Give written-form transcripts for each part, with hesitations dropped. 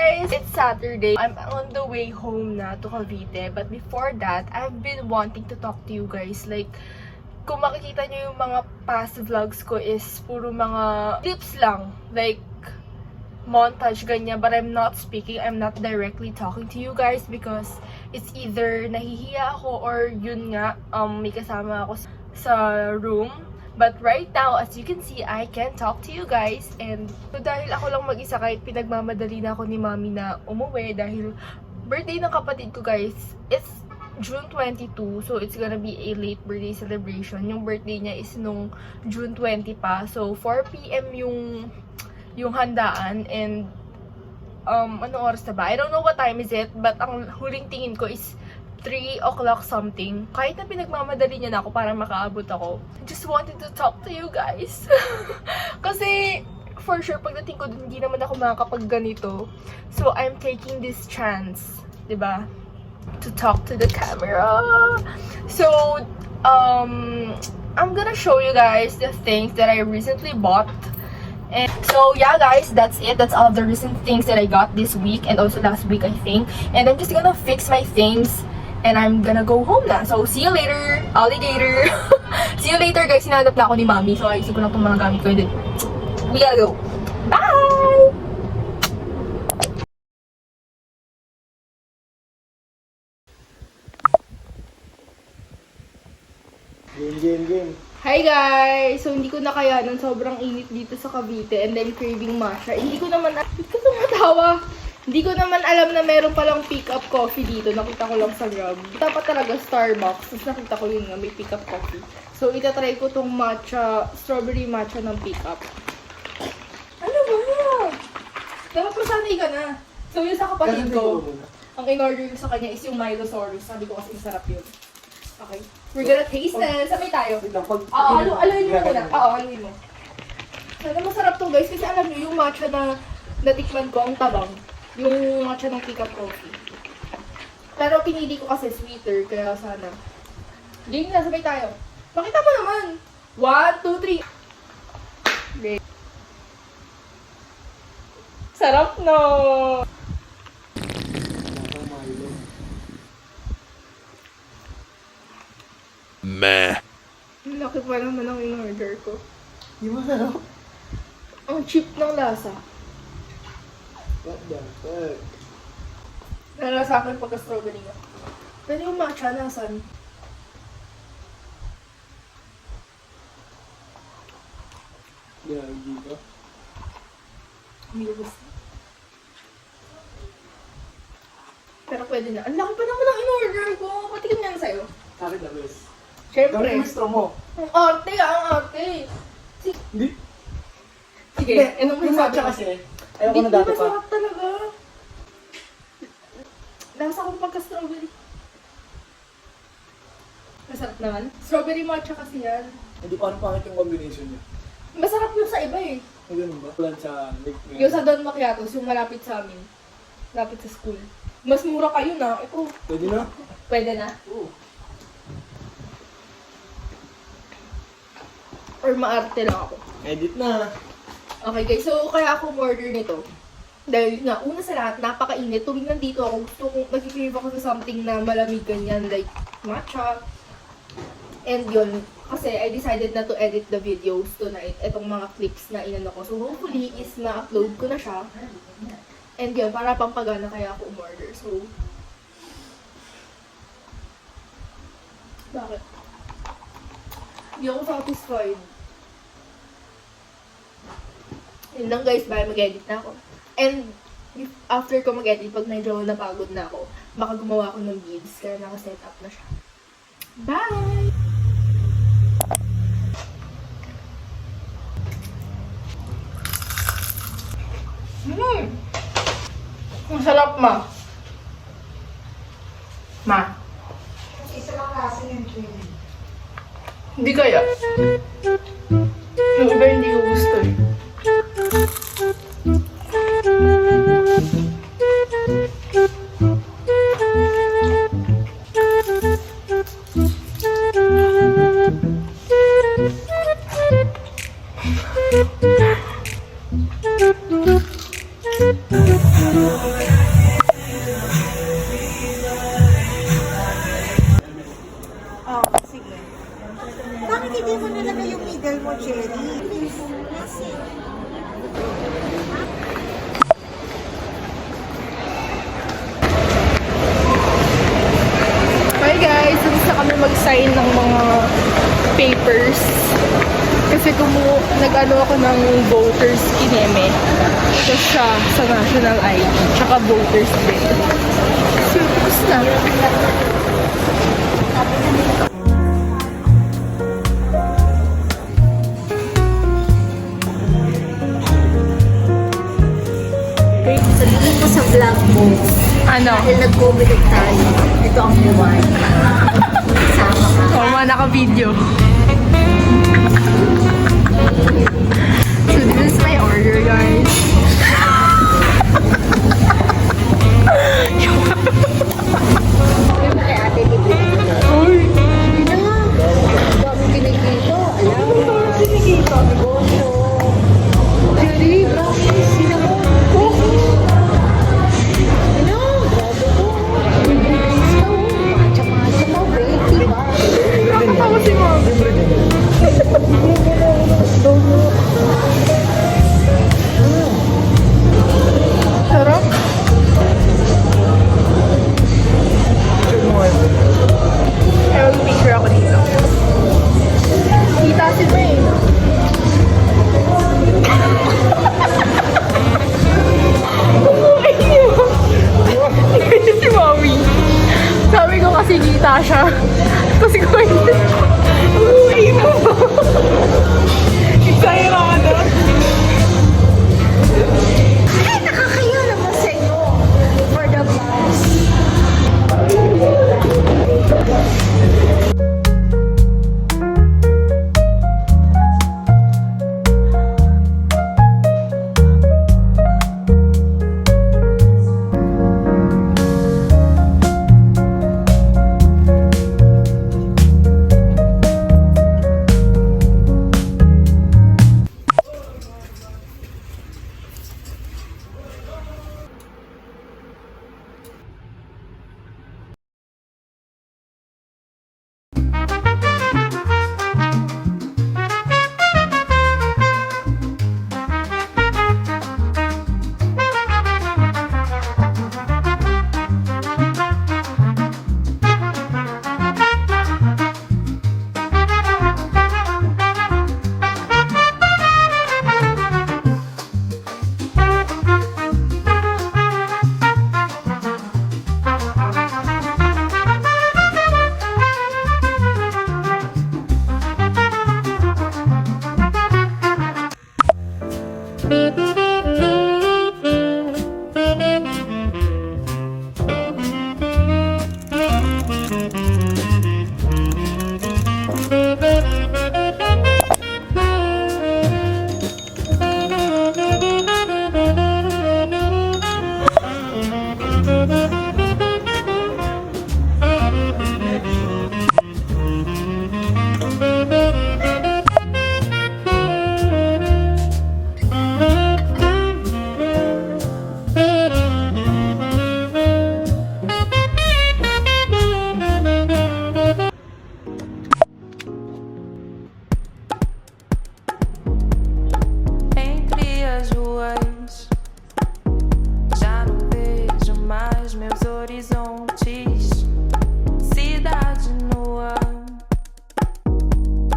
guys! It's Saturday. I'm on the way home na to Cavite. But before that, I've been wanting to talk to you guys. Like, kung makikita nyo yung mga past vlogs ko is puro mga clips lang. Like, montage, ganyan. But I'm not speaking. I'm not directly talking to you guys because it's either nahihiya ako or yun nga, may kasama ako sa room. But right now, as you can see, I can talk to you guys. And so, dahil ako lang mag-isa, kahit pinagmamadali na ako ni Mami na umuwi dahil birthday ng kapatid ko, guys. It's June 22, so it's gonna be a late birthday celebration. Yung birthday niya is nung June 20 pa. So 4 PM yung handaan. And anong oras na ba? I don't know what time is it, but ang huling tingin ko is 3 o'clock something. Kahit na pinagmamadali niya na ako para makaabot ako, I just wanted to talk to you guys. Kasi, for sure, pagdating ko dun, hindi naman ako makakapag ganito. So, I'm taking this chance, diba? To talk to the camera. So, I'm gonna show you guys the things that I recently bought. And so yeah guys, that's it. That's all the recent things that I got this week and also last week, I think. And I'm just gonna fix my things and I'm gonna go home na. So see you later, alligator. See you later guys. Sinanap na ako ni Mami. So ayusin ko lang itong mga gamit ko. And then, we gotta go. Bye! Game. Hi guys! So, hindi ko nakayanan. Sobrang init dito sa Cavite. And then, craving matcha. Hindi ko tumatawa. Hindi ko naman alam na meron palang pick-up coffee dito. Nakita ko lang sa Grab. Dapat talaga Starbucks. Tapos nakita ko yun nga, may pick-up coffee. So, itatry ko tong matcha, strawberry matcha ng pick-up. Ano ba? Dapat masanay ka na. So, yun sa kapatid ko. Ang in-order ko sa kanya is yung Milosaurus. Sabi ko kasi masarap yun. Okay. We're gonna taste it. Sabay tayo. Aluin mo muna. Aluin mo. Sana masarap to guys. Kasi alam nyo, yung matcha na natikman ko, ang tabang. Yung matcha ng pick-up coffee. Pero pinili ko kasi sweeter. Kaya sana. Game na. Sabay tayo. Pakita mo naman. 1, 2, 3. Okay. Sarap no. Meh. Laki pa naman ang in-order ko. Di ba sarap? Ang cheap ng lasa. What the fuck? Nala sa akin pagka-strawberry nga. Pero yung matcha nasan? Yeah, hindi ba? Hindi ko gusto. Pero pwede na. Ang laki pa naman ang in-order ko. Patikin nga na sa'yo. Akin na, bes. Siyempre. Gawin mo yung straw mo. Ang arte, ang arte. Hindi. Sige, anong Yung masabi matcha mo? kasi, ayaw ko na dati pa. Masarap talaga. Lasa ko pagka-strawberry. Masarap naman. Strawberry matcha kasi yan. Hindi parang pangit yung combination niya. Masarap yung sa iba eh. Ay, ganun ba? Plan sa lake. Yung sa Don Macchiatos, yung malapit sa amin. Malapit sa school. Mas mura kayo na. Ito, Pwede na? pwede na. Oo. Or maarte lang ako. Edit na. Okay guys, so kaya ako order nito. Dahil nga, una sa lahat, napakainit. Tuwing nandito ako, gusto kong nag-crave ako sa something na malamig ganyan, like matcha. And yun, kasi I decided na to edit the videos tonight. Itong mga clips na inano ko. So hopefully is ma-upload ko na siya. And yun, para pampagana kaya ako umorder. So, bakit? Hindi ako satisfied. Yun lang guys, bye, mag-edit na ako. And after ko mag-edit, pag medyo napagod na ako, baka gumawa ako ng beads, kaya naka-set up na siya. Bye! Ang sarap, ma. Ma. Isa lang kasi yung chili. Hindi kaya. Yung iba hindi ko gusto eh. Oh, sige. Bakit hindi mo nalagay yung middle mo, Cherry? Please. Kasi. Hi guys, gusto kami mag-sign ng mga papers. Kasi nag-ano ako ng voters kineme. Ito siya sa national ID. Tsaka voters din. So, tapos na. Sabihin mo sa vlog mo, Ano? dahil nag-comment tayo, ito ang buwan. Sama ka. Tama, naka-video. So, this is my order, guys. Sabi mo kay ate, bibili ko. Hindi na. Ang dami kinikita. Alam mo. Kinikita. Negosyo. Cherry, grabe. Sino mo? Ano? Grabe ko. Ingredients ka. Matcha-matcha mo, babe. Diba? Nakakatawa si Mom. Sarap. Ewan, picture ako dito. Kita si May. Si Mommy. Sabi ko kasi kita siya. Tapos ko hindi. Uy mo. Excited ako na. Ay, nakakaya naman sa inyo. For the vlogs. Entre as ruas, já não vejo mais meus horizontes. Cidade nua,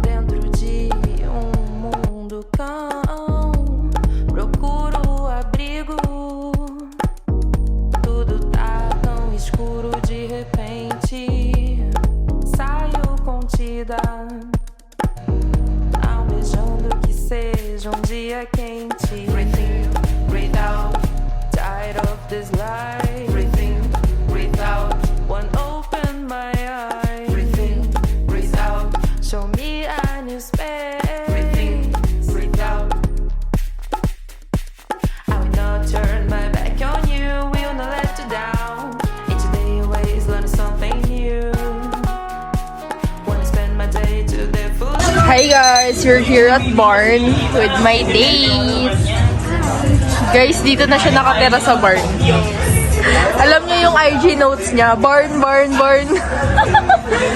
dentro de mundo cão. Procuro abrigo, tudo tá tão escuro de repente. Saio contida, almejando que seja dia quente. Breathe in, breathe out, tired of this life. Breathe in, breathe out, one open my eyes. Breathe in, breathe out, show me a new space. Breathe in, breathe out, I will not turn my back on you, will not let you down. Each day always learn something new. Wanna spend my day to the full. Hi guys, we're here at Barn with my date. Guys, dito na siya nakatira sa barn. Alam niyo yung IG notes niya, barn.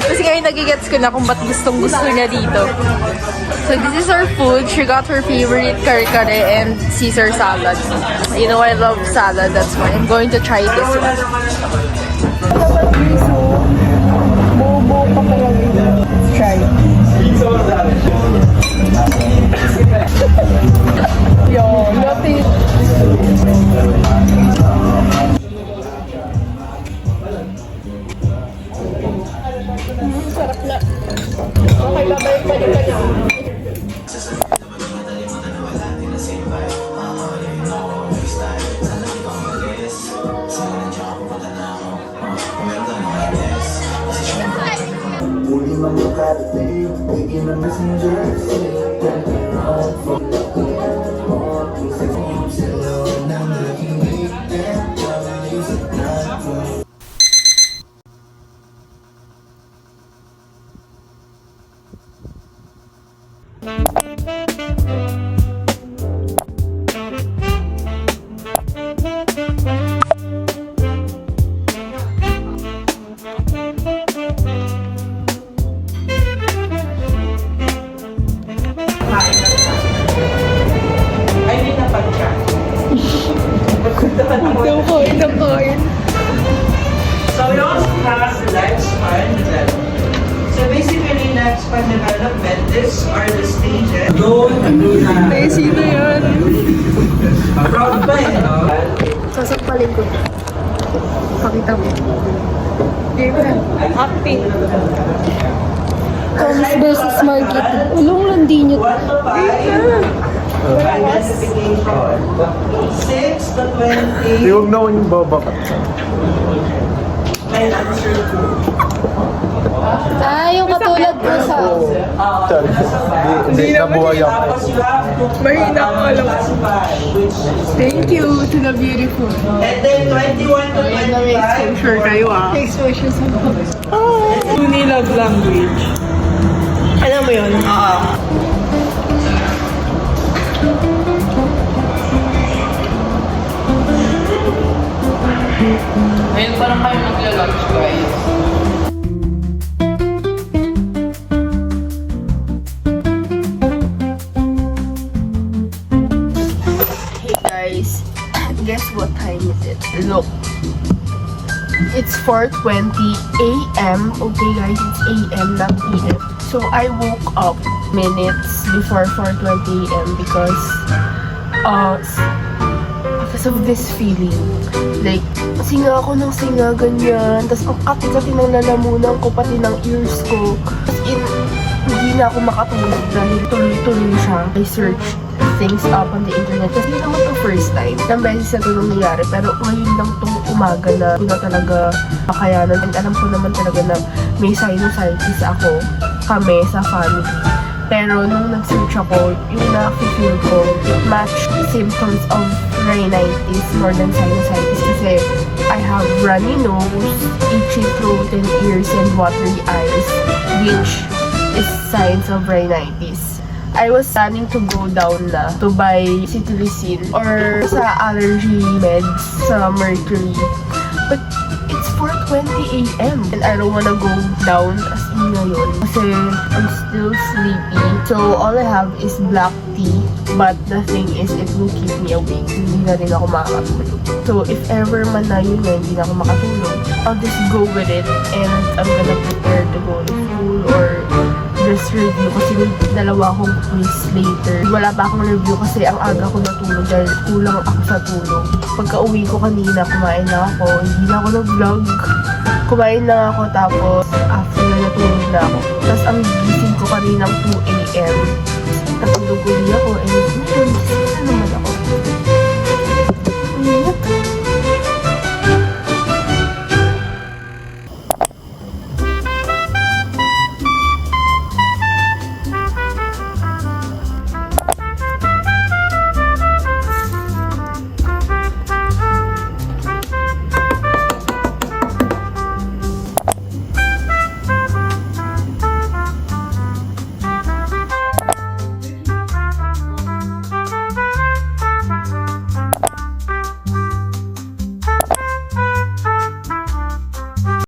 Kasi ngayon nagigets ko na kung ba't gustong-gusto niya dito. So this is her food. She got her favorite kare-kare and Caesar salad. You know I love salad, that's why I'm going to try this one. Bobo pa kaya yun. Let's try. Yo, nothing. Sarap na. Okay, babalik ka niya. So we also have the lifespan development. So basically, lifespan development, these are the stages. Sino yun? Proud ba eh, no? Sasakpalin ko. Pakita mo. Acting. Thomas versus Market. Ulong landi nyo. 1 to 5. Identification. 6 to 20. Huwag naman yung babak. And answer 2. Ah, yung katulad ko sa... Hindi nabuhay ako. Tapos you have to Mahina ako alam. classify which is. Thank you to the beautiful. And then 21 to 25. Sure kayo ah. Exposure sa Unilag language. Alam mo yun? Ngayon parang kayo magla-lunch, guys. Hey guys, guess what time is it? Look. It's 4:20 a.m. Okay guys, it's a.m. not p.m. So I woke up minutes before 4:20 a.m. because of this feeling. Like, singa ako ng singa, ganyan. Tapos ang kati-kati ng lalamunan ko, pati ng ears ko. As in, hindi na ako makatulog dahil tuloy-tuloy siya. I searched things up on the internet. Kasi hindi naman to first time. Ilang beses na ito nangyayari. Pero ngayon lang itong umaga na hindi na talaga makayanan. And alam ko naman talaga na may sinusitis ako. Kami sa family. Pero nung nag-search ako, yung na-feel ko, matched symptoms of rhinitis more than sinusitis kasi I have runny nose, itchy throat and ears, and watery eyes, which is signs of rhinitis. I was planning to go down na to buy cetirizine or sa allergy meds sa Mercury. But it's 4:20 a.m. and I don't wanna go down as in ngayon kasi I'm still sleepy. So all I have is black tea, but the thing is it will keep me awake. Hindi na rin ako makakatulog. So if ever man na yun na hindi na ako makatulog, I'll just go with it and I'm gonna prepare to go to school or just review kasi may dalawa akong quiz later. Wala pa akong review kasi ang aga ko natulog dahil kulang ako sa tulog. Pagka uwi ko kanina, kumain na ako. Hindi na ako nag-vlog. Kumain na ako tapos after na natulog na ako. Tapos ang gising ko kaninang 2 a.m. Natulog ulit ako and